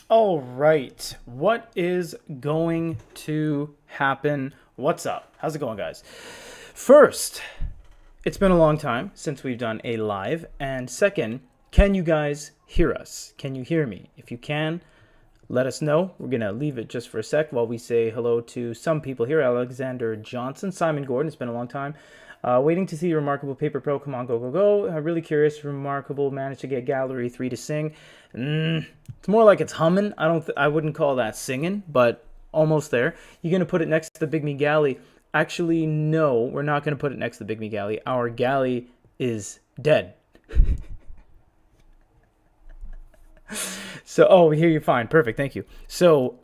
All right. What is going to happen? What's up? How's it going, guys? First, it's been a long time since we've done a live. And second, can you guys hear us? Can you hear me? If you can, let us know. We're going to leave it just for a sec while we say hello to some people here. Alexander Johnson, Simon Gordon. It's been a long time. Waiting to see Remarkable Paper Pro. Come on, go, go, go. Really curious. Remarkable managed to get Gallery 3 to sing. It's more like it's humming. I wouldn't call that singing, but almost there. You're going to put it next to the Big Me Galley. Actually, no, we're not going to put it next to the Big Me Galley. Our galley is dead. So, oh, we hear you fine. Perfect. Thank you. So,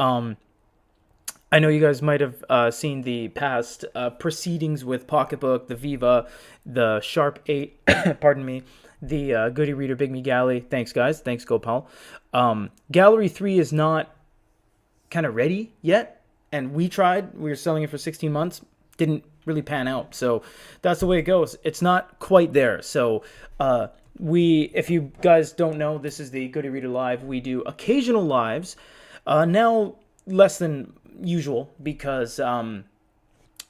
I know you guys might have seen the past proceedings with Pocketbook, the Viva, the Sharp 8, pardon me, the Goody Reader Big Me Galley. Thanks, guys. Thanks, GoPal. Gallery 3 is not kind of ready yet, and we tried. We were selling it for 16 months. Didn't really pan out, so that's the way it goes. It's not quite there. So if you guys don't know, this is the Goody Reader Live. We do occasional lives, now less than usual because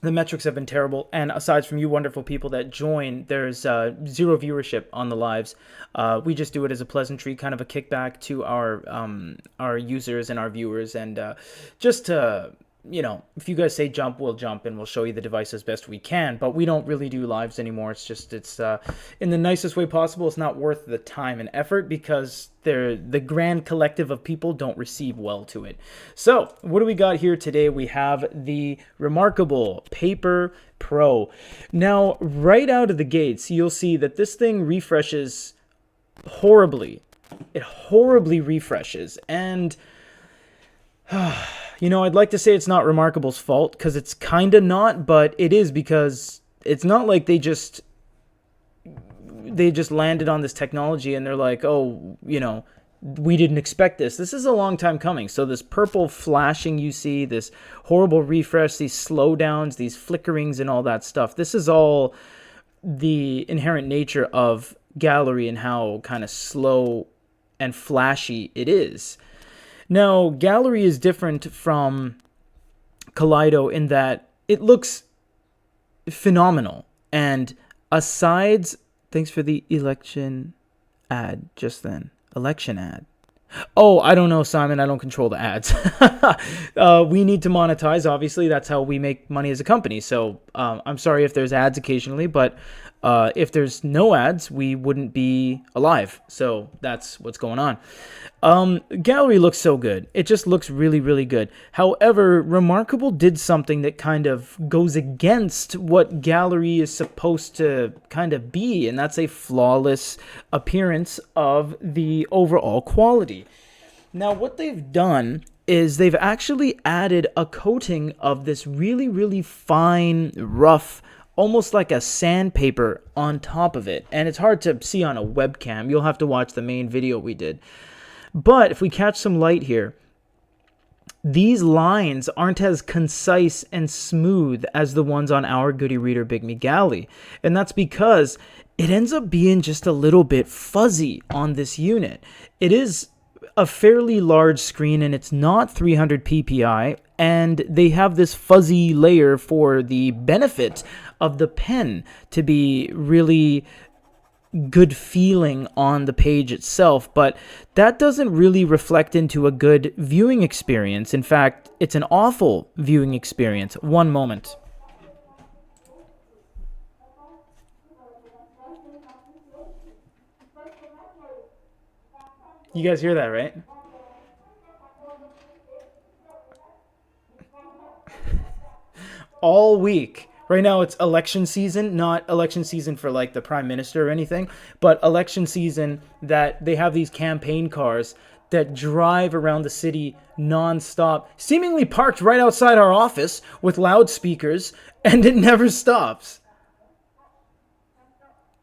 the metrics have been terrible, and aside from you wonderful people that join, there's zero viewership on the lives. We just do it as a pleasantry, kind of a kickback to our users and our viewers, and just to, you know, if you guys say jump, we'll jump, and we'll show you the device as best we can. But we don't really do lives anymore. It's just, it's in the nicest way possible. It's not worth the time and effort because the grand collective of people don't receive well to it. So what do we got here today? We have the Remarkable Paper Pro. Now, right out of the gates, you'll see that this thing refreshes horribly. It horribly refreshes, and you know, I'd like to say it's not Remarkable's fault, because it's kind of not, but it is, because it's not like they just landed on this technology and they're like, oh, you know, we didn't expect this. This is a long time coming. So this purple flashing you see, this horrible refresh, these slowdowns, these flickerings and all that stuff, this is all the inherent nature of Gallery and how kind of slow and flashy it is. Now, Gallery is different from Kaleido in that it looks phenomenal. And asides, thanks for the election ad just then. Election ad. Oh, I don't know, Simon. I don't control the ads. We need to monetize, obviously. That's how we make money as a company. So I'm sorry if there's ads occasionally, but if there's no ads, we wouldn't be alive. So that's what's going on. Gallery looks so good. It just looks really, really good. However, Remarkable did something that kind of goes against what Gallery is supposed to kind of be, and that's a flawless appearance of the overall quality. Now, what they've done is they've actually added a coating of this really, really fine, rough, almost like a sandpaper on top of it. And it's hard to see on a webcam. You'll have to watch the main video we did. But if we catch some light here, these lines aren't as concise and smooth as the ones on our Goody Reader Big Me Galley. And that's because it ends up being just a little bit fuzzy on this unit. It is a fairly large screen, and it's not 300 ppi, and they have this fuzzy layer for the benefit of the pen to be really good feeling on the page itself, but that doesn't really reflect into a good viewing experience. In fact, it's an awful viewing experience. One moment. You guys hear that, right? All week. Right now it's election season, not election season for like the prime minister or anything, but election season that they have these campaign cars that drive around the city nonstop, seemingly parked right outside our office with loudspeakers, and it never stops.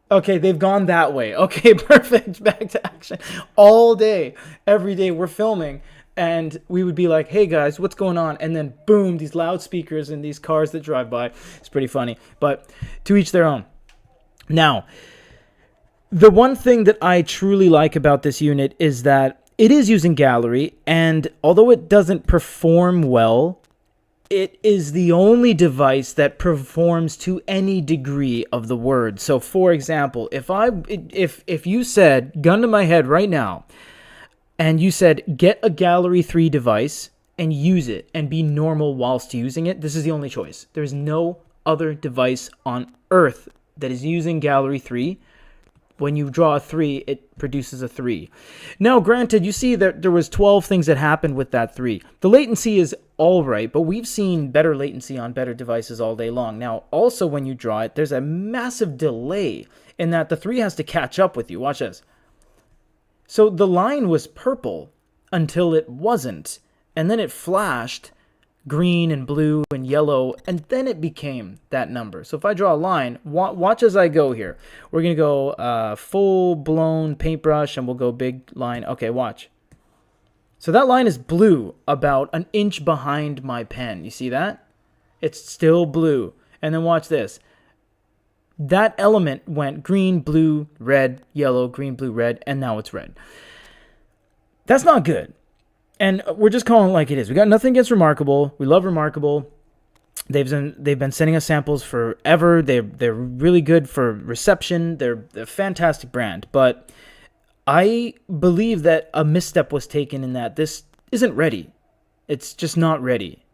Okay, they've gone that way. Okay, perfect. Back to action. All day, every day we're filming, and we would be like, hey guys, what's going on? And then boom, these loudspeakers and these cars that drive by. It's pretty funny, but to each their own. Now, the one thing that I truly like about this unit is that it is using gallery, and although it doesn't perform well, it is the only device that performs to any degree of the word. So, for example, if you said, gun to my head right now, and you said, get a Gallery 3 device and use it and be normal whilst using it, this is the only choice. There's no other device on earth that is using Gallery 3. When you draw a 3, it produces a 3. Now, granted, you see that there was 12 things that happened with that 3. The latency is all right, but we've seen better latency on better devices all day long. Now, also when you draw it, there's a massive delay in that the 3 has to catch up with you. Watch this. So the line was purple until it wasn't, and then it flashed green and blue and yellow, and then it became that number. So if I draw a line, watch as I go here. We're going to go full-blown paintbrush, and we'll go big line. Okay, watch. So that line is blue about an inch behind my pen. You see that? It's still blue. And then watch this. That element went green, blue, red, yellow, green, blue, red, and now it's red. That's not good. And we're just calling it like it is. We got nothing against Remarkable. We love Remarkable. They've been sending us samples forever. They're really good for reception. They're a fantastic brand. But I believe that a misstep was taken in that this isn't ready. It's just not ready.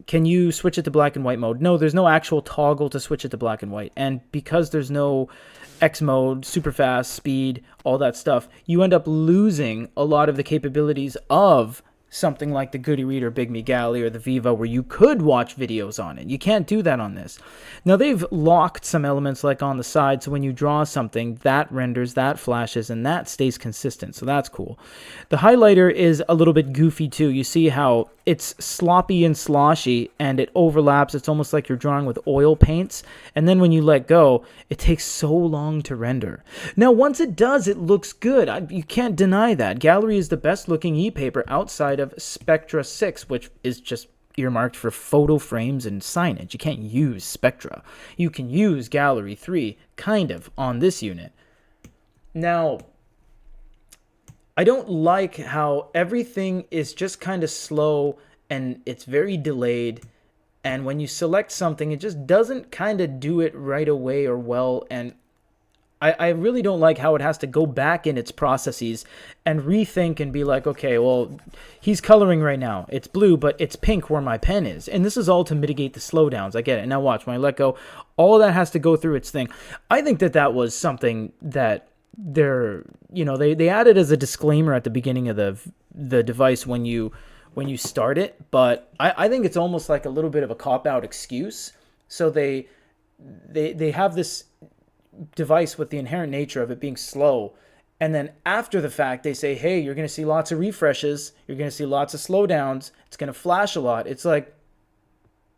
Can you switch it to black and white mode? No, there's no actual toggle to switch it to black and white. And because there's no X mode, super fast, speed, all that stuff, you end up losing a lot of the capabilities of something like the Goody Reader Big Me Galley or the Viva, where you could watch videos on it. You can't do that on this. Now, they've locked some elements like on the side, so when you draw something, that renders, that flashes, and that stays consistent, so that's cool. The highlighter is a little bit goofy too. You see how it's sloppy and sloshy, and it overlaps. It's almost like you're drawing with oil paints, and then when you let go, it takes so long to render. Now, once it does, it looks good. You can't deny that. Gallery is the best looking e-paper outside of Spectra 6, which is just earmarked for photo frames and signage. You can't use Spectra. You can use Gallery 3, kind of, on this unit. Now, I don't like how everything is just kind of slow and it's very delayed. And when you select something, it just doesn't kind of do it right away or well. And I really don't like how it has to go back in its processes and rethink and be like, okay, well, he's coloring right now. It's blue, but it's pink where my pen is. And this is all to mitigate the slowdowns. I get it. Now watch, when I let go, all of that has to go through its thing. I think that was something that they added as a disclaimer at the beginning of the device when you start it. But I think it's almost like a little bit of a cop-out excuse. So they have this device with the inherent nature of it being slow, and then after the fact they say, hey, you're going to see lots of refreshes, you're going to see lots of slowdowns, it's going to flash a lot. It's like,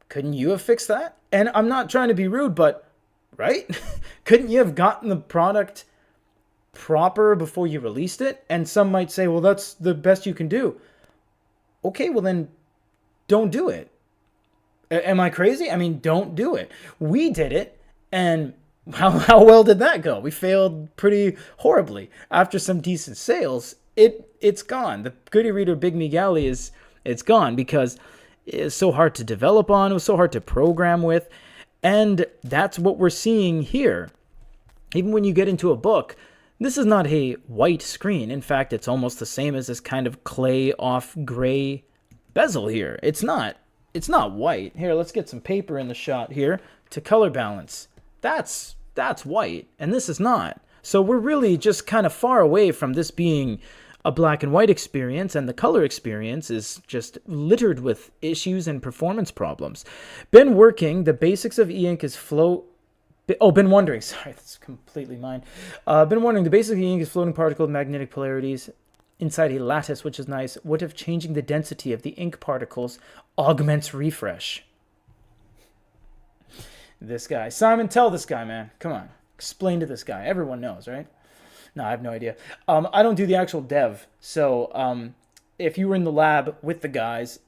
couldn't you have fixed that? And I'm not trying to be rude, but right? Couldn't you have gotten the product proper before you released it? And some might say, well, that's the best you can do. Okay, well then don't do it. Am I crazy? I mean, don't do it. We did it, and how well did that go? We failed pretty horribly. After some decent sales, it's gone. The Goody Reader Big Me Galley it's gone because it's so hard to develop on. It was so hard to program with. And that's what we're seeing here. Even when you get into a book, this is not a white screen. In fact, it's almost the same as this kind of clay off gray bezel here. It's not white. Here, let's get some paper in the shot here to color balance. That's white, and this is not. So we're really just kind of far away from this being a black and white experience, and the color experience is just littered with issues and performance problems. Been working, the basics of e-ink is been wondering, sorry, that's completely mine. Been wondering, the basics of e-ink is floating particle magnetic polarities inside a lattice, which is nice. What if changing the density of the ink particles augments refresh? This guy. Simon, tell this guy, man. Come on. Explain to this guy. Everyone knows, right? No, I have no idea. I don't do the actual dev. So if you were in the lab with the guys,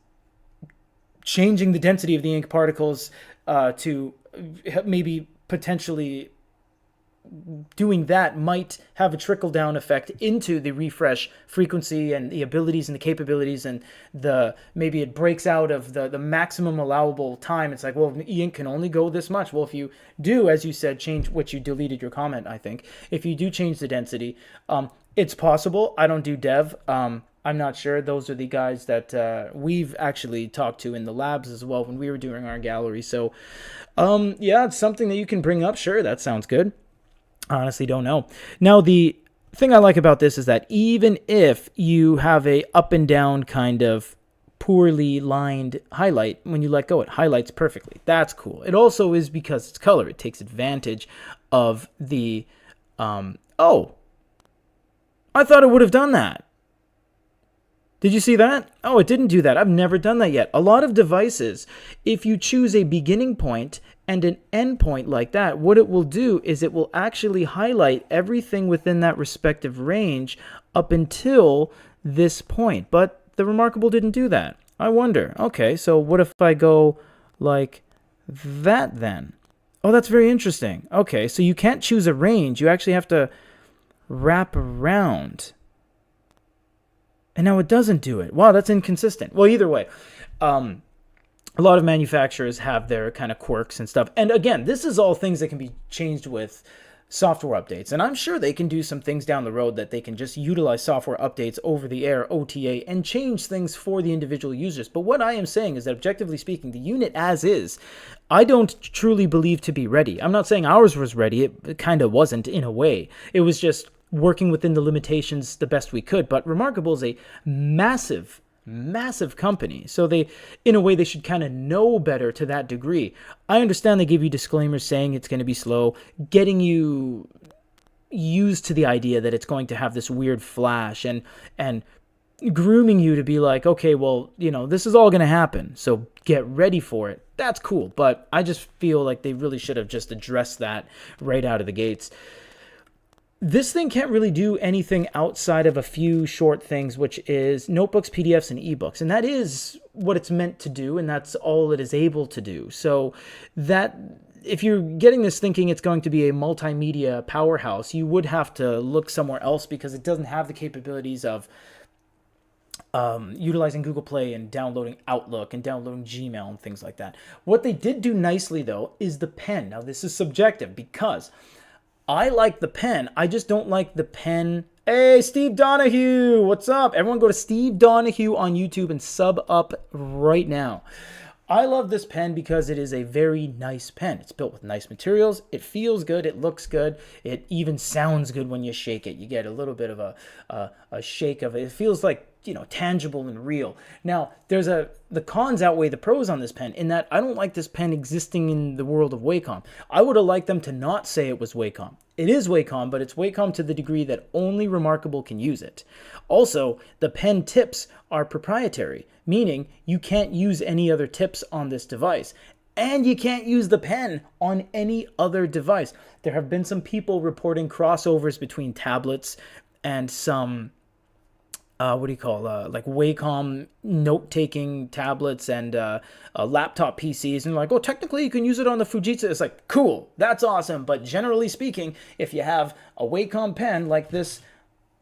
changing the density of the ink particles to maybe potentially doing that might have a trickle down effect into the refresh frequency and the abilities and the capabilities, and maybe it breaks out of the maximum allowable time. It's like, well, e-ink can only go this much. Well, if you do, as you said, change, which you deleted your comment, I think, if you do change the density, it's possible. I don't do dev. I'm not sure. Those are the guys that we've actually talked to in the labs as well when we were doing our gallery. So yeah, it's something that you can bring up. Sure, that sounds good. I honestly don't know. Now, the thing I like about this is that even if you have a up and down kind of poorly lined highlight, when you let go, it highlights perfectly. That's cool. It also is because it's color. It takes advantage of the, oh, I thought it would have done that. Did you see that? Oh, it didn't do that. I've never done that yet. A lot of devices, if you choose a beginning point and an end point like that, what it will do is it will actually highlight everything within that respective range up until this point. But the Remarkable didn't do that. I wonder. Okay, so what if I go like that then? Oh, that's very interesting. Okay, so you can't choose a range. You actually have to wrap around. And now it doesn't do it. Wow, that's inconsistent. Well, either way, a lot of manufacturers have their kind of quirks and stuff. And again, this is all things that can be changed with software updates. And I'm sure they can do some things down the road that they can just utilize software updates over the air, OTA, and change things for the individual users. But what I am saying is that, objectively speaking, the unit as is, I don't truly believe to be ready. I'm not saying ours was ready. It kind of wasn't in a way. It was just working within the limitations the best we could. But Remarkable is a massive company, so they, in a way, they should kind of know better to that degree. I understand they give you disclaimers saying it's going to be slow, getting you used to the idea that it's going to have this weird flash, and grooming you to be like, okay, well, this is all going to happen, so get ready for it. That's cool, but I just feel like they really should have just addressed that right out of the gates. This thing can't really do anything outside of a few short things, which is notebooks, PDFs, and ebooks. And that is what it's meant to do, and that's all it is able to do. So that, if you're getting this thinking it's going to be a multimedia powerhouse, you would have to look somewhere else, because it doesn't have the capabilities of utilizing Google Play and downloading Outlook and downloading Gmail and things like that. What they did do nicely, though, is the pen. Now, this is subjective, because I like the pen. I just don't like the pen. Hey, Steve Donahue, what's up? Everyone go to Steve Donahue on YouTube and sub up right now. I love this pen because it is a very nice pen. It's built with nice materials. It feels good. It looks good. It even sounds good when you shake it. You get a little bit of a shake of it. It feels like, tangible and real. Now, the cons outweigh the pros on this pen, in that I don't like this pen existing in the world of Wacom. I would have liked them to not say it was Wacom. It is Wacom, but it's Wacom to the degree that only Remarkable can use it. Also, the pen tips are proprietary, meaning you can't use any other tips on this device. And you can't use the pen on any other device. There have been some people reporting crossovers between tablets and some like Wacom note-taking tablets and laptop PCs, and like, oh, technically you can use it on the Fujitsu. It's like, cool, that's awesome, but generally speaking, if you have a Wacom pen like this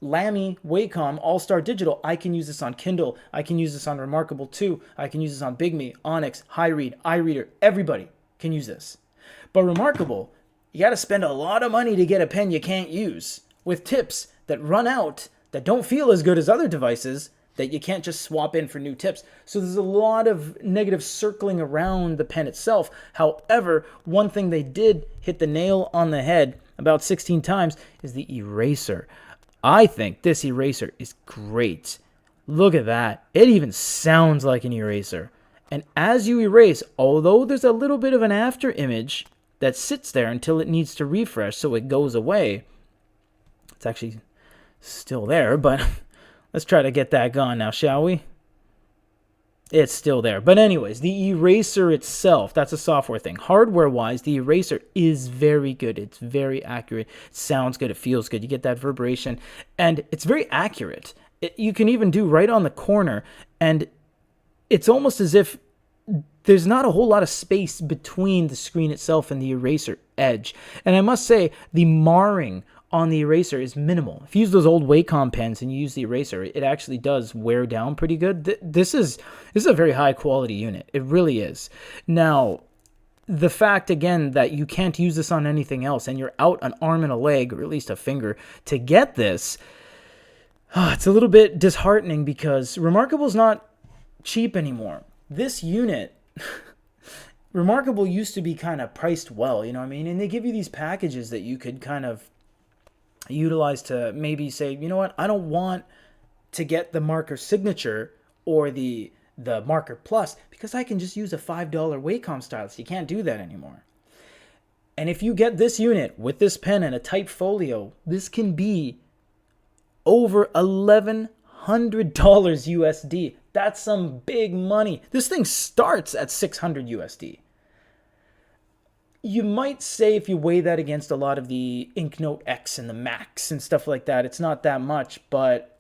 Lamy Wacom All-Star Digital, I can use this on Kindle, I can use this on Remarkable 2, I can use this on Bigme, Onyx, HiRead, iReader, everybody can use this. But Remarkable, you got to spend a lot of money to get a pen you can't use, with tips that run out, that don't feel as good as other devices, that you can't just swap in for new tips. So there's a lot of negative circling around the pen itself. However, one thing they did hit the nail on the head about 16 times is the eraser. I think this eraser is great. Look at that. It even sounds like an eraser. And as you erase, although there's a little bit of an after image that sits there until it needs to refresh so it goes away, it's actually still there, but let's try to get that gone now, shall we? It's still there. But anyways, the eraser itself, that's a software thing. Hardware-wise, the eraser is very good. It's very accurate. It sounds good. It feels good. You get that vibration. And it's very accurate. You can even do right on the corner. And it's almost as if there's not a whole lot of space between the screen itself and the eraser edge. And I must say, the marring on the eraser is minimal. If you use those old Wacom pens and you use the eraser, it actually does wear down pretty good. This is a very high quality unit. It really is. Now, the fact, again, that you can't use this on anything else and you're out an arm and a leg, or at least a finger, to get this, it's a little bit disheartening because Remarkable's not cheap anymore. This unit, Remarkable used to be kind of priced well, you know what I mean? And they give you these packages that you could kind of utilize to maybe say, you know what, I don't want to get the marker signature or the marker plus because I can just use a $5 Wacom stylus. You can't do that anymore. And if you get this unit with this pen and a type folio, this can be over $1,100 USD. That's some big money. This thing starts at $600 USD. You might say, if you weigh that against a lot of the Inknote X and the Max and stuff like that, it's not that much, but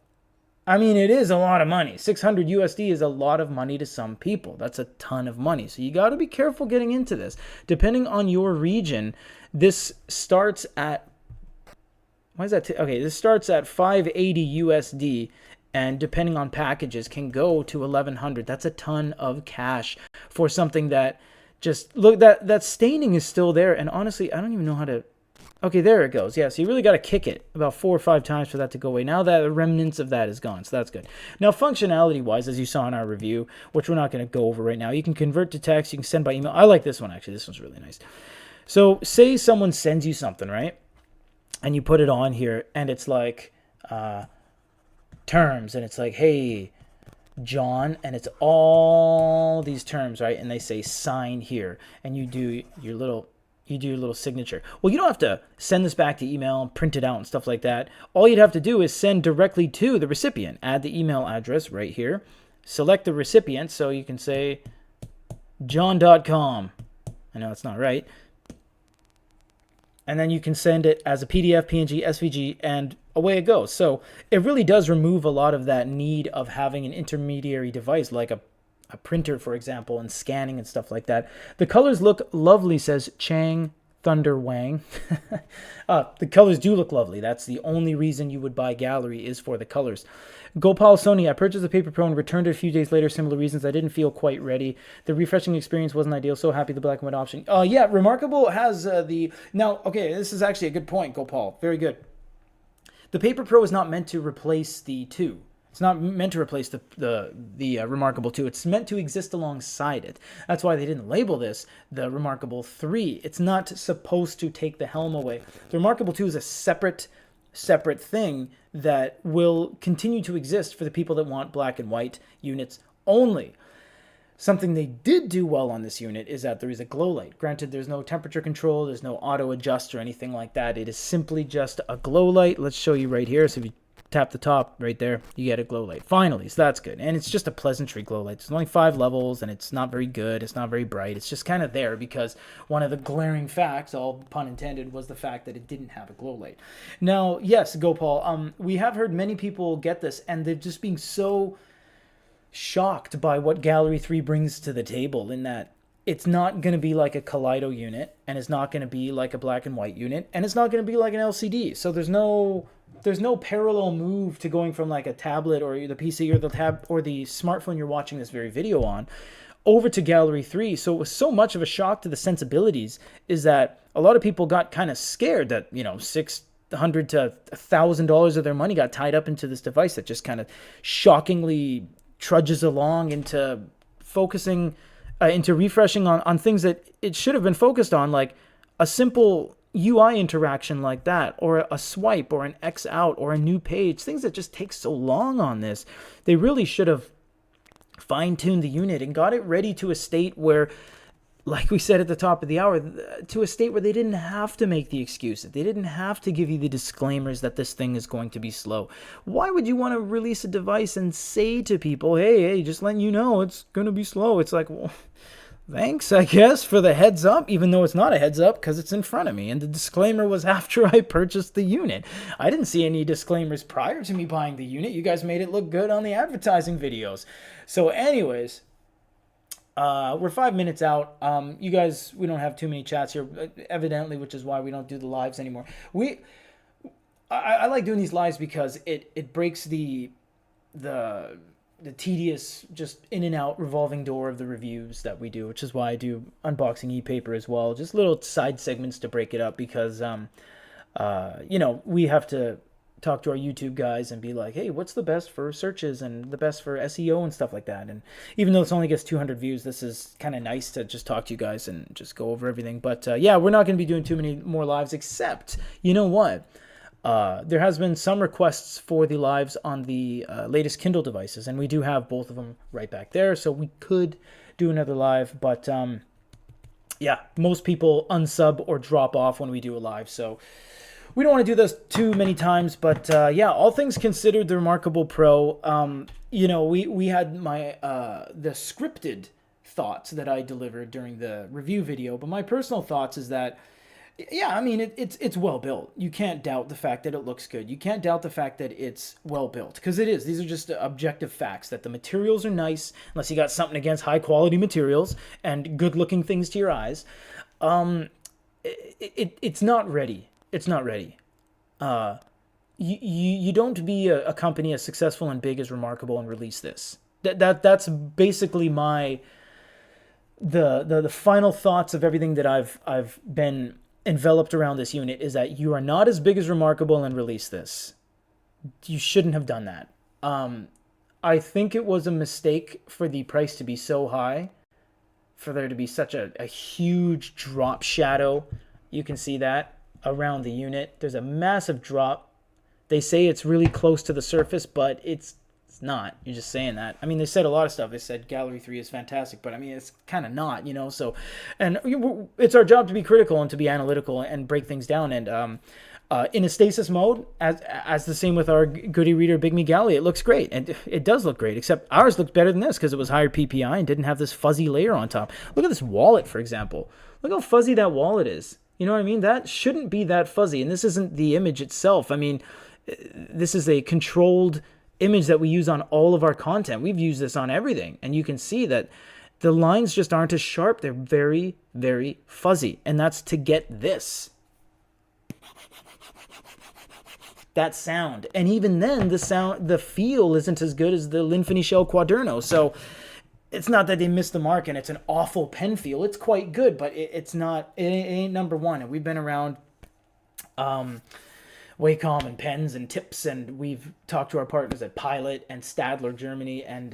I mean, it is a lot of money. 600 USD is a lot of money to some people. That's a ton of money. So you got to be careful getting into this. Depending on your region, this starts at, why is that? Okay, this starts at 580 USD, and depending on packages can go to 1100. That's a ton of cash for something that just, look, that staining is still there. And honestly, I don't even know how to, okay, there it goes. Yeah, so you really got to kick it about 4 or 5 times for that to go away. Now that the remnants of that is gone, so that's good. Now, functionality-wise, as you saw in our review, which we're not going to go over right now, you can convert to text, you can send by email. I like this one, actually. This one's really nice. So say someone sends you something, right? And you put it on here, and it's like terms, and it's like, hey, John, and it's all these terms, right? And they say sign here, and you do your little signature. Well, you don't have to send this back to email and print it out and stuff like that. All you'd have to do is send directly to the recipient. Add the email address right here. Select the recipient, so you can say john.com. I know it's not right. And then you can send it as a PDF, PNG, SVG, and away it goes. So it really does remove a lot of that need of having an intermediary device like a printer, for example, and scanning and stuff like that. The colors look lovely, says Chang Thunder Wang. The colors do look lovely. That's the only reason you would buy Gallery, is for the colors. Gopal Sony, I purchased the Paper Pro and returned it a few days later. Similar reasons. I didn't feel quite ready. The refreshing experience wasn't ideal. So happy the black and white option. Yeah, Remarkable has now, okay, this is actually a good point, Gopal. Very good. The Paper Pro is not meant to replace the 2. It's not meant to replace the Remarkable 2. It's meant to exist alongside it. That's why they didn't label this the Remarkable 3. It's not supposed to take the helm away. The Remarkable 2 is a separate thing that will continue to exist for the people that want black and white units only. Something they did do well on this unit is that there is a glow light. Granted, there's no temperature control, there's no auto adjust or anything like that. It is simply just a glow light. Let's show you right here. So if you tap the top right there, you get a glow light. Finally, so that's good. And it's just a pleasantry glow light. There's only 5 levels, and it's not very good. It's not very bright. It's just kind of there because one of the glaring facts, all pun intended, was the fact that it didn't have a glow light. Now, yes, Gopal, we have heard many people get this, and they're just being so shocked by what Gallery 3 brings to the table, in that it's not going to be like a Kaleido unit, and it's not going to be like a black and white unit, and it's not going to be like an LCD. So there's no parallel move to going from like a tablet or the PC or the tab or the smartphone you're watching this very video on over to Gallery 3. So it was so much of a shock to the sensibilities, is that a lot of people got kind of scared that, you know, $600 to $1,000 of their money got tied up into this device that just kind of shockingly trudges along into focusing, into refreshing on things that it should have been focused on, like a simple UI interaction like that, or a swipe, or an X out, or a new page, things that just take so long on this. They really should have fine-tuned the unit and got it ready to a state where, like we said at the top of the hour, to a state where they didn't have to make the excuses. They didn't have to give you the disclaimers that this thing is going to be slow. Why would you want to release a device and say to people, hey, just letting you know it's going to be slow? It's like, well, thanks, I guess, for the heads up, even though it's not a heads up because it's in front of me. And the disclaimer was after I purchased the unit. I didn't see any disclaimers prior to me buying the unit. You guys made it look good on the advertising videos. So anyways, We're 5 minutes out. You guys, we don't have too many chats here, evidently, which is why we don't do the lives anymore. I like doing these lives because it breaks the the tedious just in and out revolving door of the reviews that we do, which is why I do unboxing e-paper as well. Just little side segments to break it up because we have to talk to our YouTube guys and be like, hey, what's the best for searches and the best for SEO and stuff like that. And even though this only gets 200 views, this is kind of nice to just talk to you guys and just go over everything. But yeah, we're not going to be doing too many more lives, except, you know what? There has been some requests for the lives on the latest Kindle devices, and we do have both of them right back there, so we could do another live. But yeah, most people unsub or drop off when we do a live, so we don't want to do this too many times. But yeah, all things considered, the Remarkable Pro, we had the scripted thoughts that I delivered during the review video, but my personal thoughts is that, yeah, I mean, it's well built. You can't doubt the fact that it looks good. You can't doubt the fact that it's well built, because it is. These are just objective facts, that the materials are nice, unless you got something against high quality materials and good looking things to your eyes. It's not ready. It's not ready. You don't be a company as successful and big as Remarkable and release this. That's basically the final thoughts of everything that I've been enveloped around this unit, is that you are not as big as Remarkable and release this. You shouldn't have done that. I think it was a mistake for the price to be so high, for there to be such a huge drop shadow. You can see that around the unit. There's a massive drop. They say it's really close to the surface, but it's not. You're just saying that. I mean, they said a lot of stuff. They said Gallery 3 is fantastic, but I mean, it's kind of not, so, and it's our job to be critical and to be analytical and break things down. And in a stasis mode, as the same with our Goody Reader Big Me Galley, it looks great. And it does look great, except ours looked better than this because it was higher PPI and didn't have this fuzzy layer on top. Look at this wallet, for example. Look how fuzzy that wallet is. You know what I mean? That shouldn't be that fuzzy. And this isn't the image itself. I mean, this is a controlled image that we use on all of our content. We've used this on everything, and you can see that the lines just aren't as sharp. They're very, very fuzzy, and that's to get that sound. And even then, the feel isn't as good as the Linfini Shell Quaderno. So it's not that they missed the mark and it's an awful pen feel. It's quite good, but it ain't number one. And we've been around Wacom and pens and tips, and we've talked to our partners at Pilot and Stadler Germany, and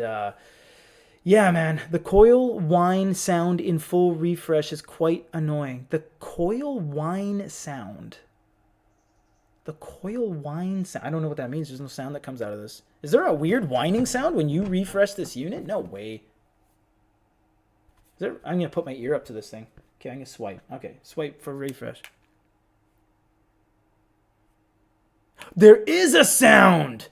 yeah, man, the coil whine sound in full refresh is quite annoying. The coil whine sound. I don't know what that means. There's no sound that comes out of this. Is there a weird whining sound when you refresh this unit? No way. I'm going to put my ear up to this thing. Okay, I'm going to swipe. Okay, swipe for refresh. There is a sound.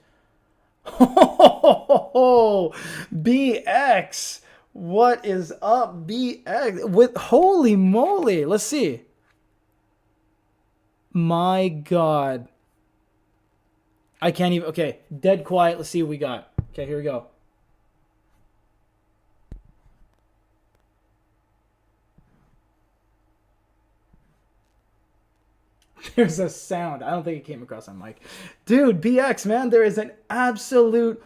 Oh, BX. What is up, BX? Holy moly. Let's see. My God. I can't even. Okay, dead quiet. Let's see what we got. Okay, here we go. There's a sound. I don't think it came across on mic. Dude, BX, man, there is an absolute,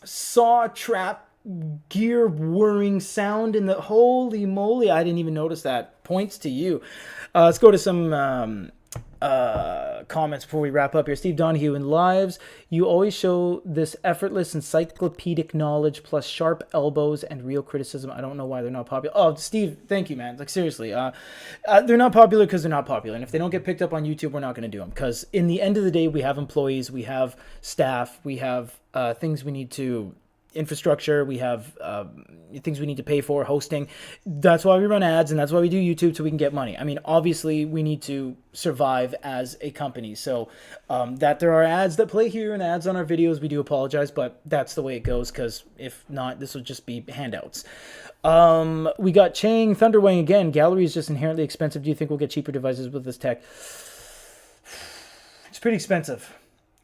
saw trap gear whirring sound in the... Holy moly, I didn't even notice that. Points to you. Let's go to some comments before we wrap up here. Steve Donahue, in lives, you always show this effortless encyclopedic knowledge plus sharp elbows and real criticism. I don't know why they're not popular. Oh, Steve, thank you, man. Seriously, they're not popular because they're not popular. And if they don't get picked up on YouTube, we're not going to do them. Because in the end of the day, we have employees, we have staff, we have things we need to... infrastructure, we have things we need to pay for, hosting. That's why we run ads, and that's why we do YouTube, so we can get money. I mean, obviously we need to survive as a company, so that there are ads that play here and ads on our videos, we do apologize, but that's the way it goes, because if not, this would just be handouts. We got Chang Thunderwing again. Gallery is just inherently expensive. Do you think we'll get cheaper devices with this tech? It's pretty expensive.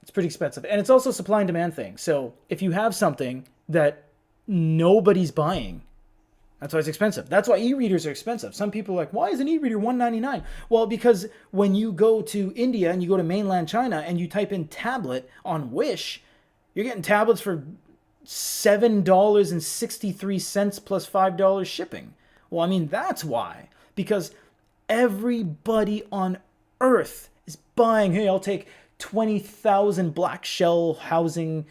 It's pretty expensive. And it's also a supply and demand thing. So if you have something that nobody's buying. That's why it's expensive. That's why e-readers are expensive. Some people are like, why is an e-reader $199? Well, because when you go to India and you go to mainland China and you type in tablet on Wish, you're getting tablets for $7.63 plus $5 shipping. Well, I mean, that's why. Because everybody on earth is buying, hey, I'll take 20,000 black shell housing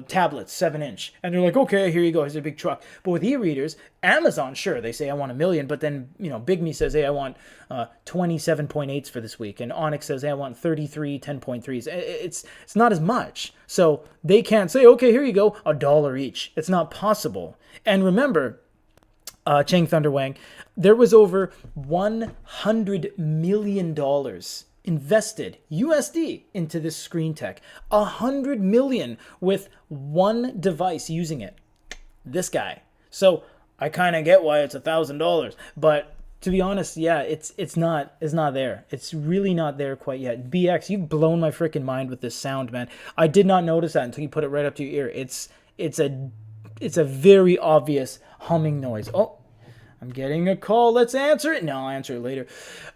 tablets, 7-inch. And they're like, okay, here you go. Here's a big truck. But with e-readers, Amazon, sure, they say I want 1 million. But then, Big Me says, hey, I want 27.8s for this week. And Onyx says, hey, I want 33 10.3s. It's not as much. So they can't say, okay, here you go, $1 each. It's not possible. And remember, Chang Thunderwang, there was over $100 million invested USD into this screen tech. 100 million with one device using it. This guy. So I kind of get why it's $1,000, but to be honest, yeah, it's not there. It's really not there quite yet. BX, you've blown my freaking mind with this sound, man. I did not notice that until you put it right up to your ear. It's a very obvious humming noise. Oh, I'm getting a call. Let's answer it. No, I'll answer it later.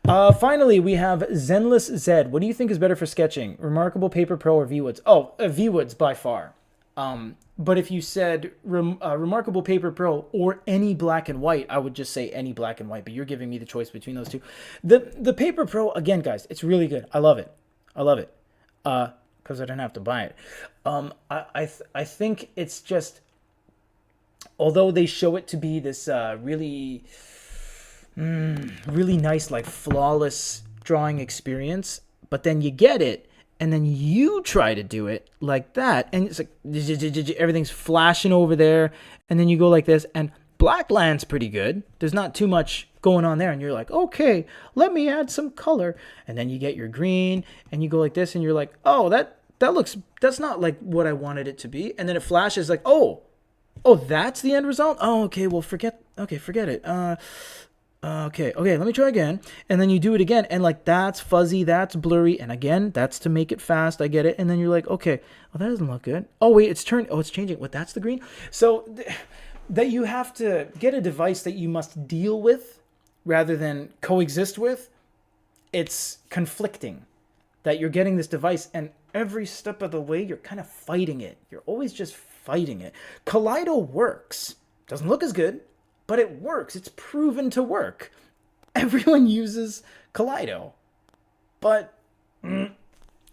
Finally, we have Zenless Zed. What do you think is better for sketching? Remarkable Paper Pro or VWoods? Oh, VWoods by far. But if you said Remarkable Paper Pro or any black and white, I would just say any black and white. But you're giving me the choice between those two. The Paper Pro, again, guys, it's really good. I love it. Because I didn't have to buy it. I think it's just... Although they show it to be this really nice, like flawless drawing experience, but then you get it, and then you try to do it like that, and it's like everything's flashing over there, and then you go like this, and Blackland's pretty good. There's not too much going on there, and you're like, okay, let me add some color, and then you get your green, and you go like this, and you're like, oh, that's not like what I wanted it to be, and then it flashes like, oh, that's the end result? Oh, okay, well, forget it. Okay, let me try again. And then you do it again, and like, that's fuzzy, that's blurry, and again, that's to make it fast, I get it. And then you're like, okay, well, that doesn't look good. Oh, wait, it's changing. What, that's the green? So that you have to get a device that you must deal with rather than coexist with, it's conflicting. That you're getting this device, and every step of the way, you're kind of fighting it. You're always just fighting it. Kaleido works. Doesn't look as good, but it works. It's proven to work. Everyone uses Kaleido. But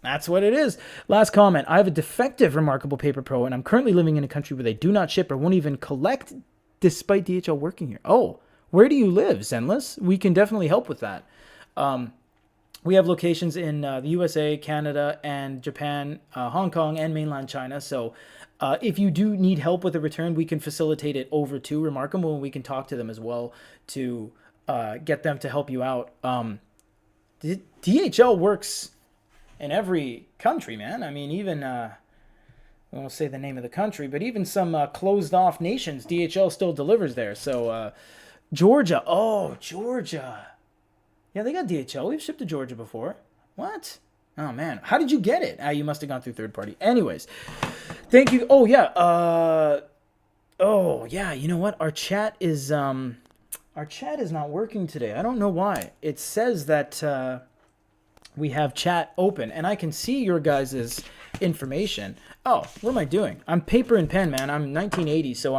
that's what it is. Last comment. I have a defective Remarkable Paper Pro, and I'm currently living in a country where they do not ship or won't even collect despite DHL working here. Oh, where do you live, Zenless? We can definitely help with that. We have locations in the USA, Canada, and Japan, Hong Kong, and mainland China. So if you do need help with a return, we can facilitate it over to Remarkable, and we can talk to them as well to get them to help you out. DHL works in every country, man. I mean, even, I won't say the name of the country, but even some closed-off nations, DHL still delivers there. So Georgia. Oh, Georgia. Yeah, they got DHL. We've shipped to Georgia before. What? Oh, man. How did you get it? You must have gone through third party. Anyways, thank you. Oh, yeah. You know what? Our chat is not working today. I don't know why. It says that we have chat open, and I can see your guys' information. Oh, what am I doing? I'm paper and pen, man. I'm 1980, so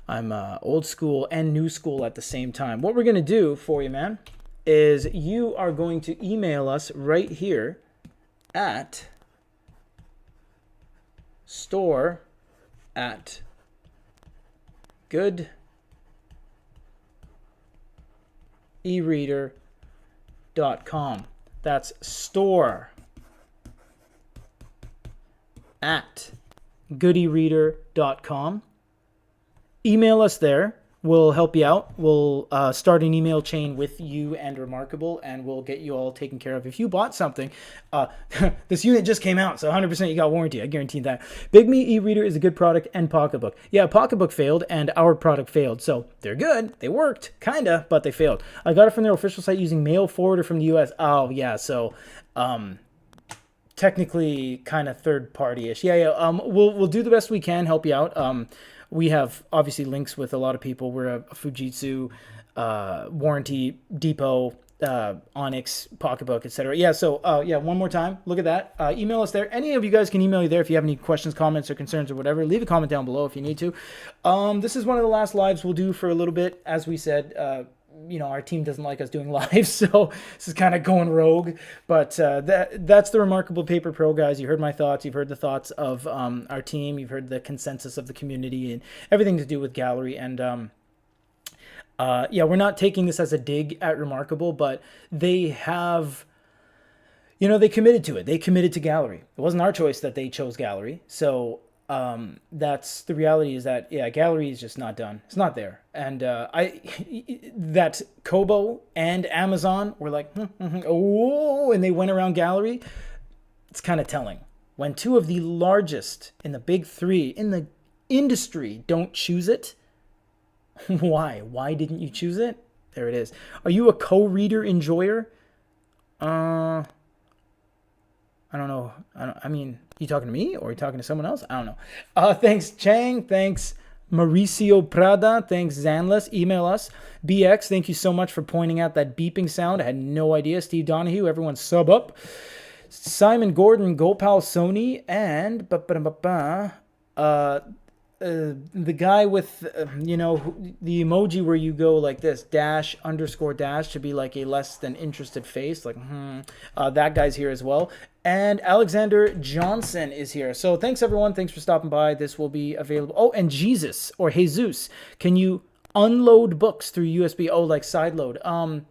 I'm old school and new school at the same time. What we're going to do for you, man, is you are going to email us right here at store@goodereader.com. That's store@goodereader.com. Email us there. We'll help you out. We'll start an email chain with you and Remarkable, and we'll get you all taken care of. If you bought something, this unit just came out, so 100% you got warranty. I guarantee that. Big Me e-reader is a good product, and Pocketbook. Yeah, Pocketbook failed, and our product failed. So they're good. They worked, kinda, but they failed. I got it from their official site using mail forwarder from the US. Oh, yeah, so technically kind of third party-ish. Yeah. We'll do the best we can, help you out. We have obviously links with a lot of people. We're a Fujitsu warranty depot, Onyx, Pocketbook, etc. Yeah, so one more time, look at that. Email us there. Any of you guys can email you there if you have any questions, comments, or concerns or whatever. Leave a comment down below if you need to. This is one of the last lives we'll do for a little bit. As we said, our team doesn't like us doing live, so this is kind of going rogue. But that's the Remarkable Paper Pro, guys. You heard my thoughts. You've heard the thoughts of our team. You've heard the consensus of the community and everything to do with gallery. And we're not taking this as a dig at Remarkable, but they have, they committed to it. They committed to gallery. It wasn't our choice that they chose gallery. So that's the reality, is that, gallery is just not done. It's not there. And that Kobo and Amazon were like, oh, and they went around gallery. It's kind of telling. When two of the largest in the big three in the industry don't choose it, why didn't you choose it? There it is. Are you a co-reader enjoyer? I don't know. You talking to me or are you talking to someone else? I don't know. Thanks Chang, thanks Mauricio Prada, thanks Zanless. Email us. BX, thank you so much for pointing out that beeping sound. I had no idea. Steve Donahue, everyone sub up. Simon Gordon, Gopal Sony, and the guy with, the emoji where you go like this, __ should be like a less than interested face. Like, that guy's here as well. And Alexander Johnson is here. So thanks, everyone. Thanks for stopping by. This will be available. Oh, and Jesus, can you unload books through USB? Oh, like sideload.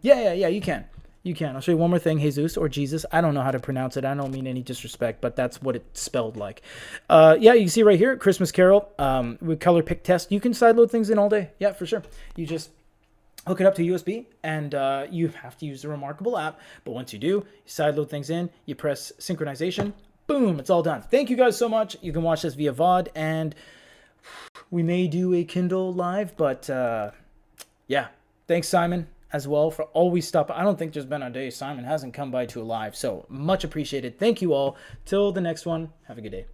Yeah, you can. You can. I'll show you one more thing, Jesus or Jesus. I don't know how to pronounce it. I don't mean any disrespect, but that's what it's spelled like. You can see right here, Christmas Carol with color pick test. You can sideload things in all day. Yeah, for sure. You just hook it up to USB, and you have to use the Remarkable app. But once you do, you sideload things in, you press synchronization, boom, it's all done. Thank you guys so much. You can watch this via VOD, and we may do a Kindle live, but thanks, Simon, as well, for always stopping. I don't think there's been a day Simon hasn't come by to a live, so much appreciated. Thank you all. Till the next one, have a good day.